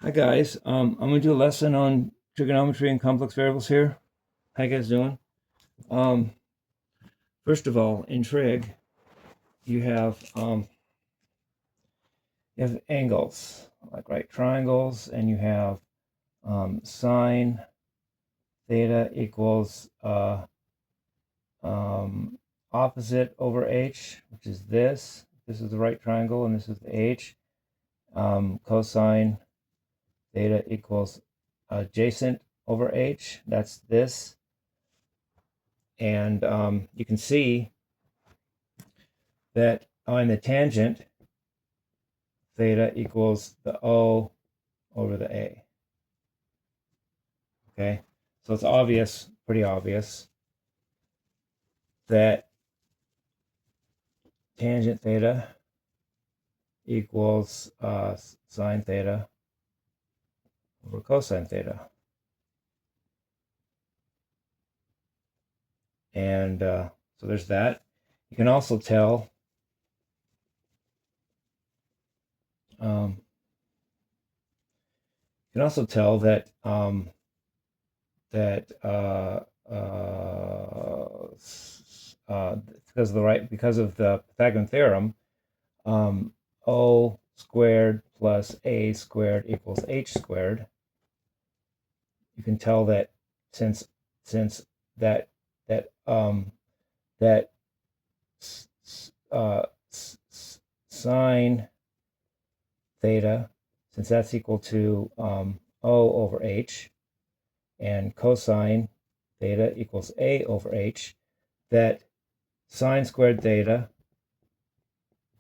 Hi guys, I'm gonna do a lesson on trigonometry and complex variables here. How you guys doing? Um, First of all, in trig, you have angles like right triangles, and you have sine theta equals opposite over h, which is this. This is the right triangle, and this is the h. Cosine theta equals adjacent over h. That's this. And you can see that on the tangent, theta equals the O over the A. Okay, so it's obvious, pretty obvious, that tangent theta equals sine theta over cosine theta. And so there's that. You can also tell that because of the Pythagorean theorem, O squared plus A squared equals H squared. You can tell that since that that that sine theta, since that's equal to O over H, and cosine theta equals A over H, that sine squared theta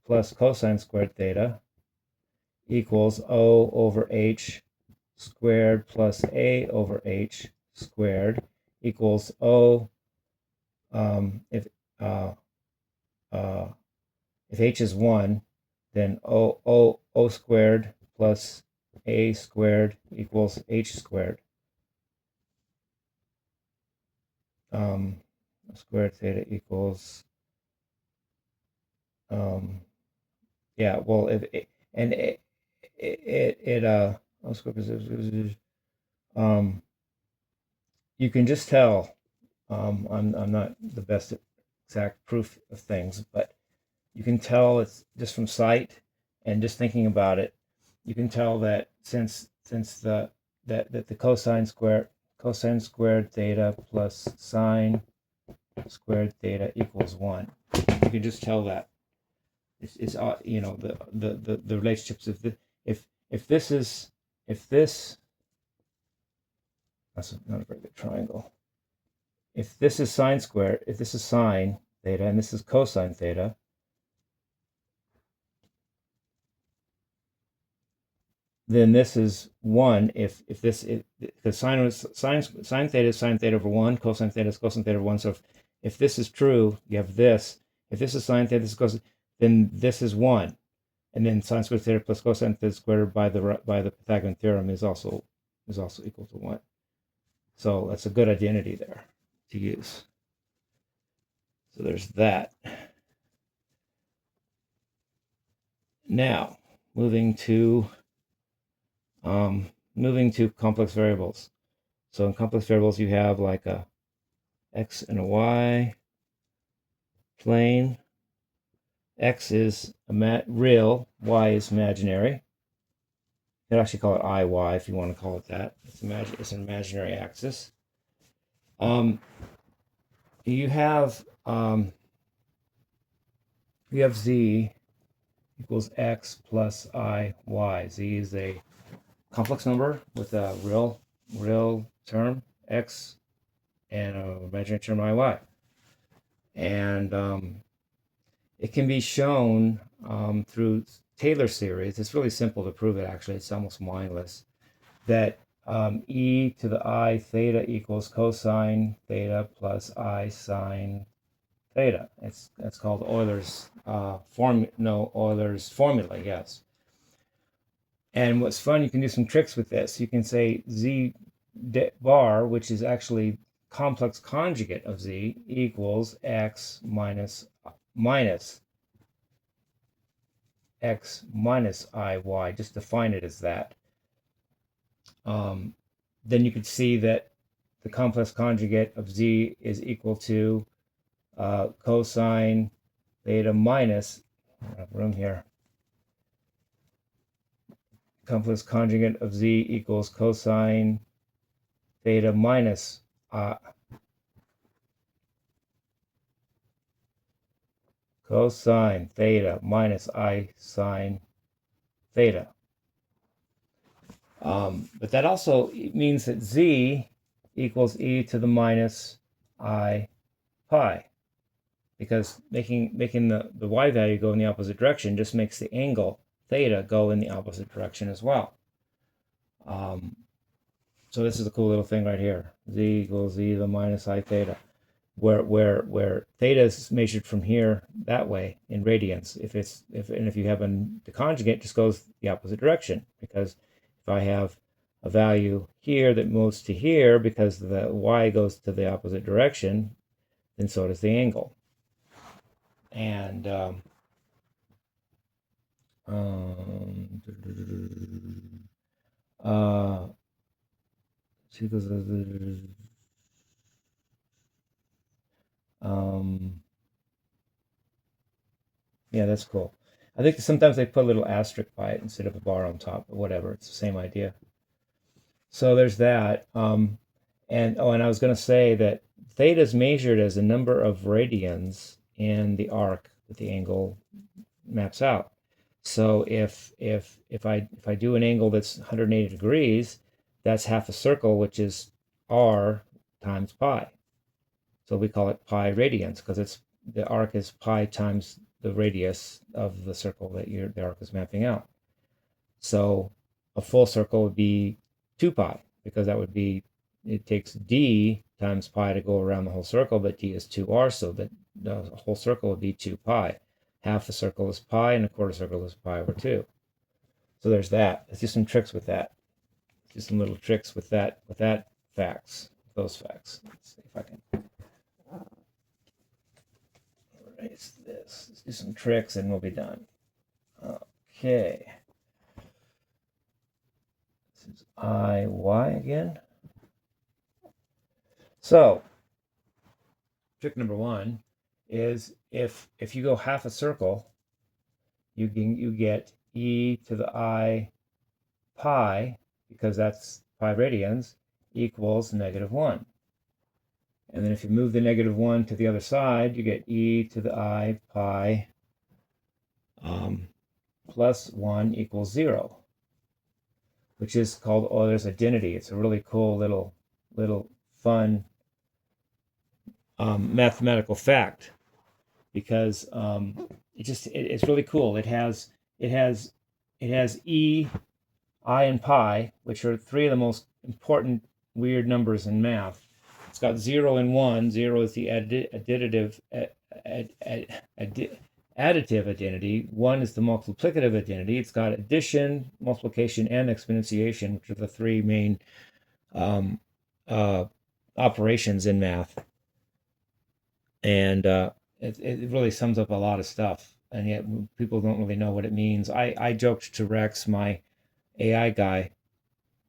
plus cosine squared theta equals O over H squared plus A over H squared equals O. If H is 1, then O squared plus A squared equals H squared. Squared theta equals yeah, well, if it, and you can just tell. I'm not the best at exact proof of things, but you can tell it's just from sight and just thinking about it. You can tell that since the cosine squared theta plus sine squared theta equals 1. You can just tell that. It's the relationships of the if this is if this that's not a very good triangle. If this is sine squared, if this is sine theta and this is cosine theta, then this is 1 if because sine theta is sine theta over 1, cosine theta is cosine theta over 1. So if this is true, you have this. If this is sine theta, this is cosine, then this is 1. And then sine squared theta plus cosine theta squared by the Pythagorean theorem is also equal to 1. So that's a good identity there to use. So there's that. Now, moving to complex variables. So in complex variables, you have like a x and a y plane. X is real, y is imaginary. You could actually call it IY if you want to call it that. It's an imaginary axis. You have z equals x plus I y. Z is a complex number with a real term x and an imaginary term IY. And it can be shown through Taylor series. It's really simple to prove it, actually. It's almost mindless. That e to the I theta equals cosine theta plus I sine theta. It's called Euler's Euler's formula, yes. And what's fun, you can do some tricks with this. You can say z bar, which is actually complex conjugate of z, equals x minus x minus IY. Just define it as that. then you could see that the complex conjugate of z is equal to cosine theta minus, I don't have room here, complex conjugate of z equals cosine theta minus cosine theta minus I sine theta. But that also means that z equals e to the minus I pi, because making the y value go in the opposite direction just makes the angle theta go in the opposite direction as well. So this is a cool little thing right here. Z equals e to the minus I theta, where theta is measured from here that way in radians. If you have the conjugate, just goes the opposite direction, because if I have a value here that moves to here because the y goes to the opposite direction, then so does the angle. And yeah, that's cool. I think sometimes they put a little asterisk by it instead of a bar on top, but whatever. It's the same idea. So there's that. And I was going to say that theta is measured as the number of radians in the arc that the angle maps out. So if I do an angle that's 180 degrees, that's half a circle, which is r times pi. So we call it pi radians because the arc is pi times the radius of the circle that the arc is mapping out. So a full circle would be 2 pi, because that would be, it takes d times pi to go around the whole circle, but d is 2r, so that the whole circle would be 2 pi. Half a circle is pi, and a quarter circle is pi over 2. So there's that. Let's do some tricks with that. Let's do some little tricks with that facts, those facts. Let's see if I can erase this. Let's do some tricks and we'll be done. Okay. This is IY again. So, trick number 1 is if you go half a circle, you get e to the I pi, because that's pi radians, equals -1. And then if you move the -1 to the other side, you get e to the I pi plus 1 equals 0, which is called Euler's identity. It's a really cool little fun mathematical fact, because it's really cool. It has e, I, and pi, which are 3 of the most important weird numbers in math. It's got 0 and 1. 0 is the additive identity. 1 is the multiplicative identity. It's got addition, multiplication, and exponentiation, which are the 3 main operations in math. And it really sums up a lot of stuff, and yet people don't really know what it means. I joked to Rex, my AI guy,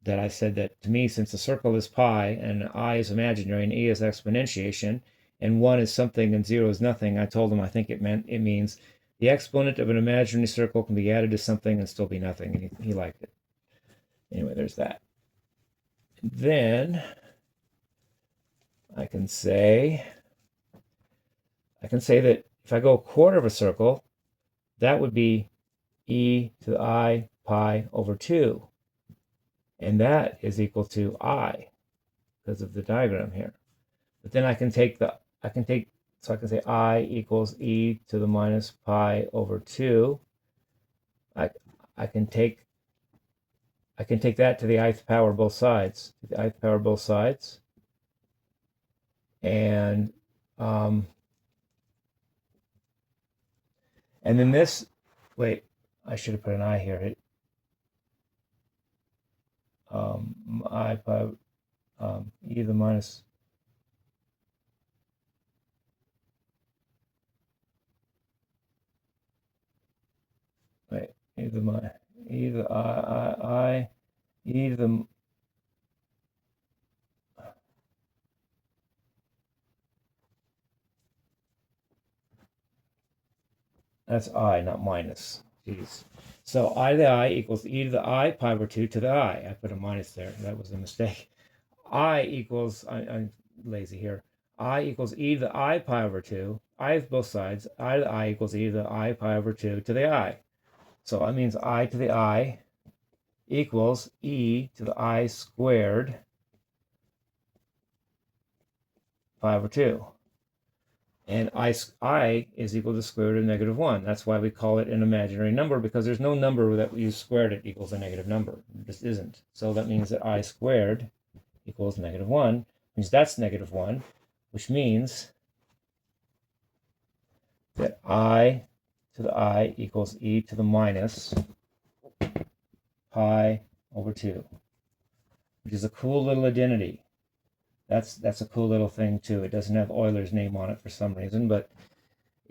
that I said that to me, since the circle is pi and I is imaginary and e is exponentiation and 1 is something and 0 is nothing, I told him I think it means the exponent of an imaginary circle can be added to something and still be nothing, and he liked it. Anyway, there's that. And then I can say that if I go a quarter of a circle, that would be e to the I pi over 2. And that is equal to I, because of the diagram here. But then I can say I equals e to the minus pi over 2. I can take that to the ith power both sides. And then this, wait, I should have put an I here. I pi e to the minus e to the That's I, not minus. Jeez. So I to the I equals e to the I pi over 2 to the I. I put a minus there. That was a mistake. I equals, I'm lazy here. I equals e to the I pi over 2. I is both sides. I to the I equals e to the I pi over 2 to the I. So that means I to the I equals e to the I squared pi over 2. And I is equal to the square root of negative 1. That's why we call it an imaginary number, because there's no number that you squared it equals a negative number. It just isn't. So that means that I squared equals negative 1, means that's negative 1, which means that I to the I equals e to the minus pi over 2, which is a cool little identity. That's a cool little thing too. It doesn't have Euler's name on it for some reason, but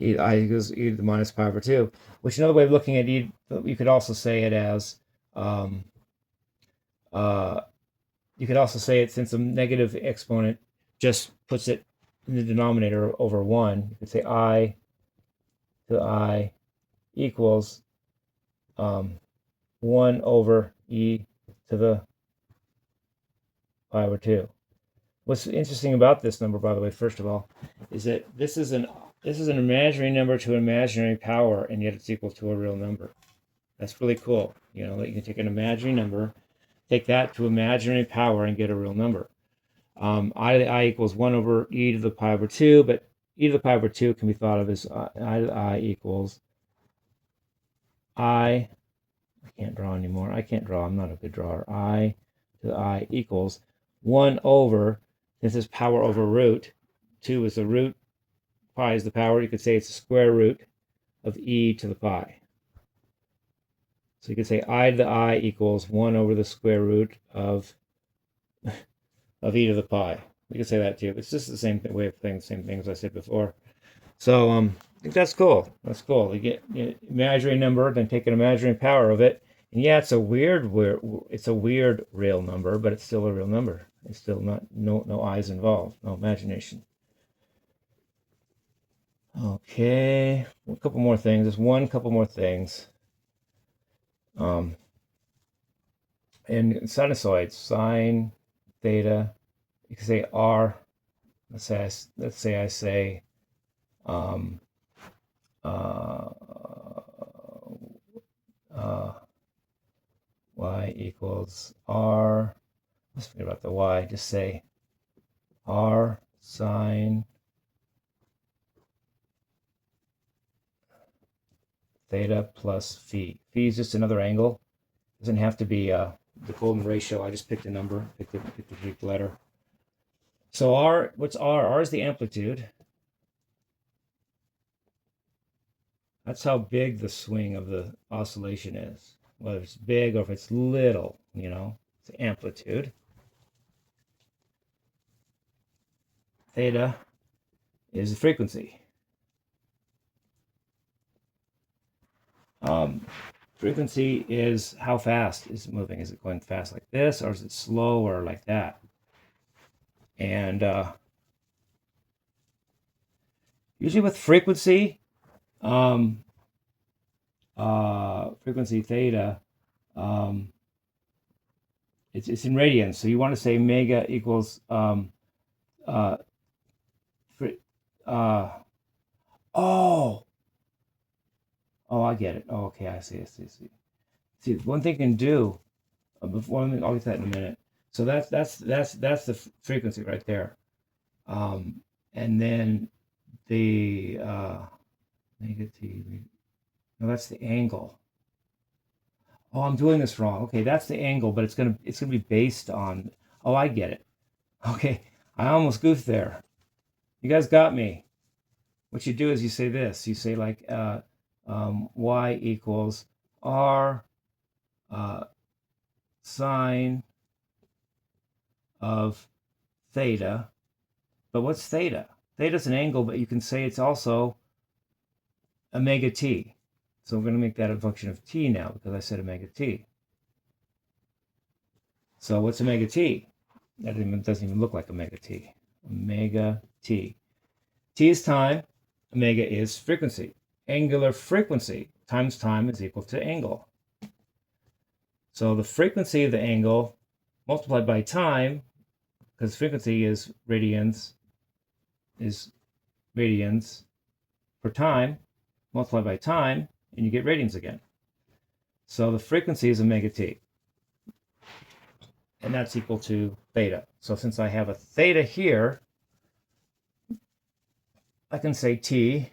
I equals e to the minus pi over 2, which another way of looking at e, you could also say it as, you could also say it, since a negative exponent just puts it in the denominator over 1, you could say I to the I equals 1 over e to the pi over 2. What's interesting about this number, by the way, first of all, is that this is an imaginary number to an imaginary power, and yet it's equal to a real number. That's really cool. You know, that you can take an imaginary number, take that to imaginary power, and get a real number. I to the I equals 1 over e to the pi over 2, but e to the pi over 2 can be thought of as I to the I equals I can't draw anymore. I can't draw. I'm not a good drawer. I to the I equals 1 over, this is power over root. 2 is the root. Pi is the power. You could say it's the square root of e to the pi. So you could say I to the I equals 1 over the square root of e to the pi. You could say that too. It's just the same way of saying the same thing as I said before. So I think that's cool. That's cool. You get imaginary number, then take an imaginary power of it. And yeah, it's a weird real number, but it's still a real number. It's still no eyes involved, no imagination. Okay, a couple more things. There's one couple more things. And sinusoids, sine, theta. You can say r. Let's say I say y equals r. Let's forget about the y. Just say r sine theta plus phi. Phi is just another angle. Doesn't have to be the golden ratio. I just picked a number, picked the Greek letter. So r, what's r? R is the amplitude. That's how big the swing of the oscillation is. Whether it's big or if it's little, you know, it's the amplitude. Theta is the frequency. Frequency is how fast is it moving. Is it going fast like this, or is it slow, or like that? And usually with frequency, frequency theta, it's in radians. So you want to say mega equals oh, I get it. Oh, okay, I see. See, one thing you can do before, I'll get to that in a minute. So that's the frequency right there, and then the negative. No, that's the angle. Oh, I'm doing this wrong. Okay, that's the angle, but it's gonna be based on. Oh, I get it. Okay, I almost goofed there. You guys got me. What you do is you say this. You say like y equals r sine of theta. But what's theta? Theta's an angle, but you can say it's also omega t. So we're going to make that a function of t now because I said omega t. So what's omega t? That doesn't even look like omega t. Omega t. T is time. Omega is frequency. angular frequency times time is equal to angle. So the frequency of the angle multiplied by time, because frequency is radians per time, multiplied by time, and you get radians again. So the frequency is omega t, and that's equal to theta. So since I have a theta here, I can say t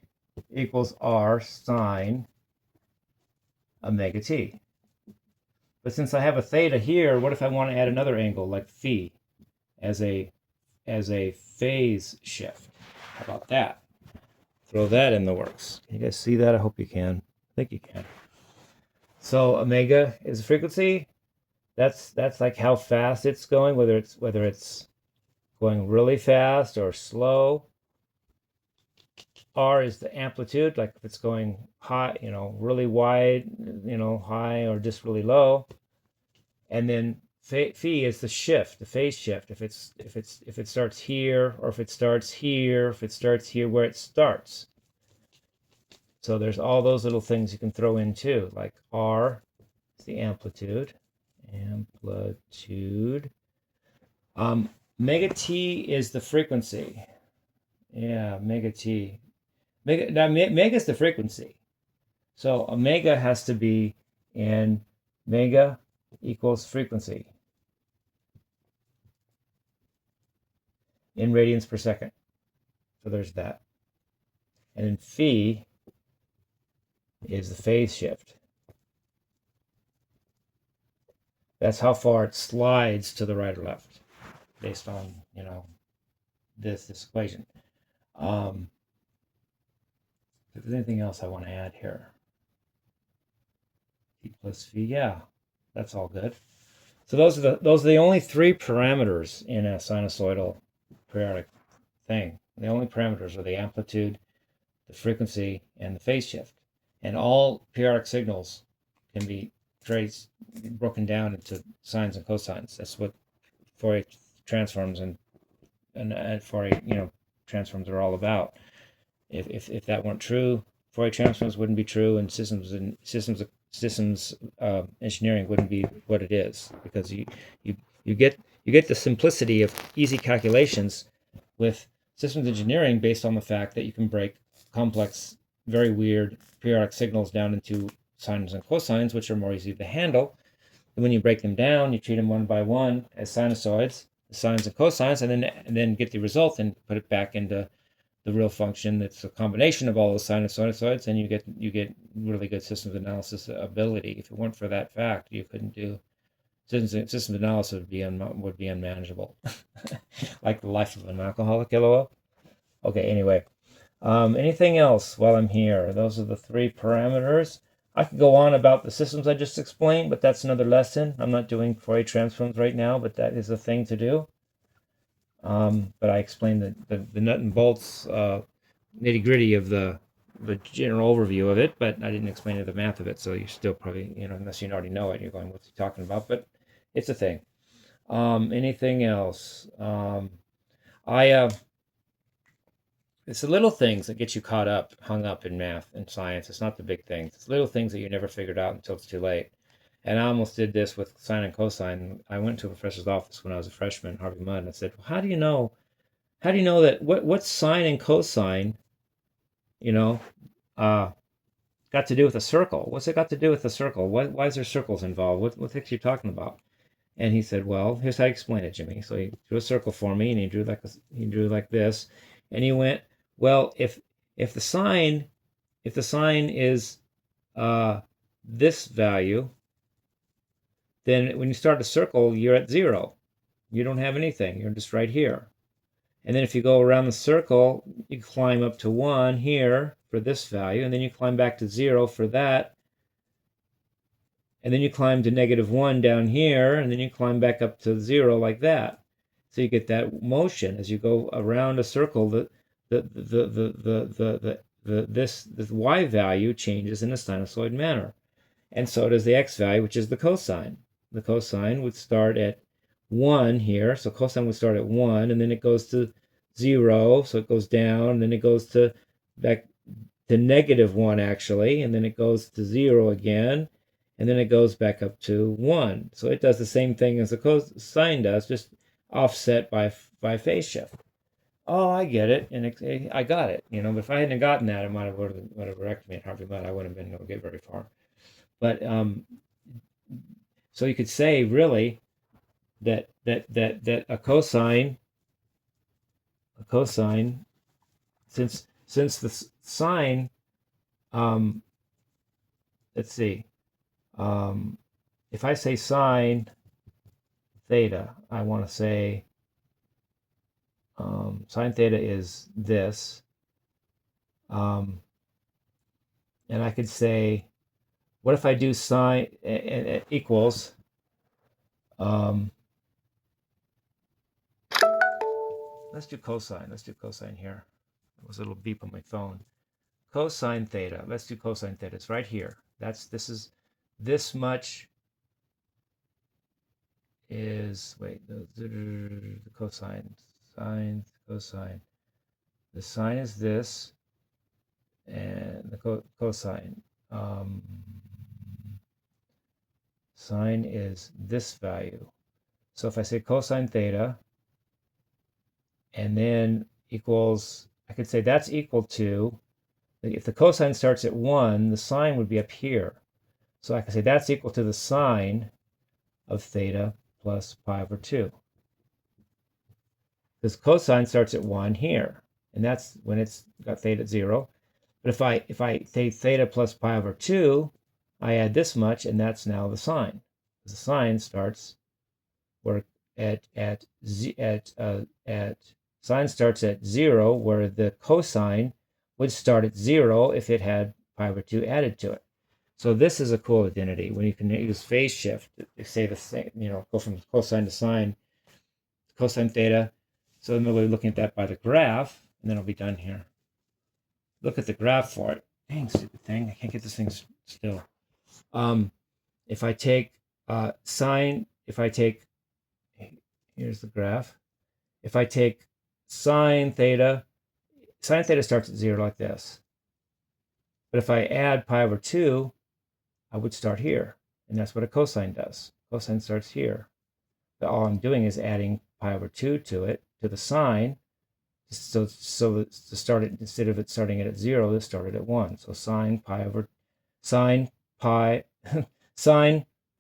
equals r sine omega t. But since I have a theta here, what if I want to add another angle like phi as a phase shift? How about that? Throw that in the works. Can you guys see that? I hope you can. I think you can. So omega is a frequency. That's like how fast it's going, whether it's going really fast or slow. R is the amplitude, like if it's going high, really wide, high, or just really low. And then phi is the shift, the phase shift. If it starts here, or if it starts here, if it starts here where it starts. So there's all those little things you can throw in too, like R is the amplitude. Omega t is the frequency. Yeah, omega t. Omega is the frequency. So omega has to be in omega equals frequency in radians per second. So there's that. And then phi is the phase shift. That's how far it slides to the right or left based on, this equation. If there's anything else I want to add here. T plus phi, yeah, that's all good. So those are the only three parameters in a sinusoidal periodic thing. The only parameters are the amplitude, the frequency, and the phase shift. And all periodic signals can be broken down into sines and cosines. That's what Fourier transforms and Fourier transforms are all about. If that weren't true, Fourier transforms wouldn't be true, and systems engineering wouldn't be what it is, because you get the simplicity of easy calculations with systems engineering based on the fact that you can break complex, very weird periodic signals down into sines and cosines, which are more easy to handle. And when you break them down, you treat them one by one as sinusoids, the sines and cosines, and then get the result and put it back into the real function that's a combination of all those sines and sinusoids, and you get really good systems analysis ability. If it weren't for that fact, you couldn't do systems analysis would be unmanageable, like the life of an alcoholic. LOL. Okay. Anyway, anything else while I'm here? Those are the three parameters. I could go on about the systems I just explained, but that's another lesson. I'm not doing Fourier transforms right now, but that is a thing to do. But I explained the nut and bolts, nitty gritty of the general overview of it, but I didn't explain the math of it. So you still probably, unless you already know it, you're going, what's he talking about? But it's a thing. Anything else? It's the little things that get you hung up in math and science. It's not the big things. It's little things that you never figured out until it's too late. And I almost did this with sine and cosine. I went to a professor's office when I was a freshman, Harvey Mudd, and I said, well, how do you know that what's sine and cosine, got to do with a circle? What's it got to do with a circle? Why is there circles involved? What the heck are you talking about? And he said, well, here's how I explain it, Jimmie. So he drew a circle for me, and he drew like this. And he went, well, if the sine is this value, then when you start a circle, you're at 0. You don't have anything. You're just right here. And then if you go around the circle, you climb up to 1 here for this value, and then you climb back to 0 for that. And then you climb to -1 down here, and then you climb back up to 0 like that. So you get that motion as you go around a circle. The y value changes in a sinusoid manner, and so does the x value, which is the cosine. The cosine would start at 1 here, so cosine would start at 1, and then it goes to 0, so it goes down, and then it goes to back to -1 actually, and then it goes to 0 again, and then it goes back up to 1. So it does the same thing as the cosine does, just offset by phase shift. Oh, I get it, and I got it. But if I hadn't gotten that, it would have wrecked me at Harvey Mudd. I wouldn't have been able to get very far. But so you could say really that a cosine, since the sine, let's see, if I say sine theta, I want to say sine theta is this, and I could say, what if I do sine equals let's do cosine. Let's do cosine here. There was a little beep on my phone. Cosine theta. Let's do cosine theta. It's right here. This much is, wait, the cosine, sine, cosine. The sine is this, and the cosine. Sine is this value. So if I say cosine theta, and then equals, I could say that's equal to, if the cosine starts at 1, the sine would be up here. So I can say that's equal to the sine of theta plus pi over 2. Because cosine starts at 1 here, and that's when it's got theta at 0. But if I take theta plus pi over 2, I add this much, and that's now the sine. The sine starts where sine starts at 0, where the cosine would start at 0 if it had pi over 2 added to it. So this is a cool identity when you can use phase shift to say the same, go from cosine to sine, cosine theta. So I'm really looking at that by the graph, and then I'll be done here. Look at the graph for it. Dang, stupid thing. I can't get this thing still. If I take sine, here's the graph. If I take sine theta starts at 0 like this. But if I add pi over 2, I would start here. And that's what a cosine does. Cosine starts here. But all I'm doing is adding pi over 2 to it, to the sine. So to start it, instead of it starting it at 0, let's start it at 1. So sine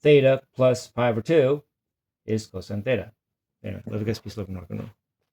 theta plus pi over 2 is cosine theta. Anyway, love you guys, peace, love, and rock and roll.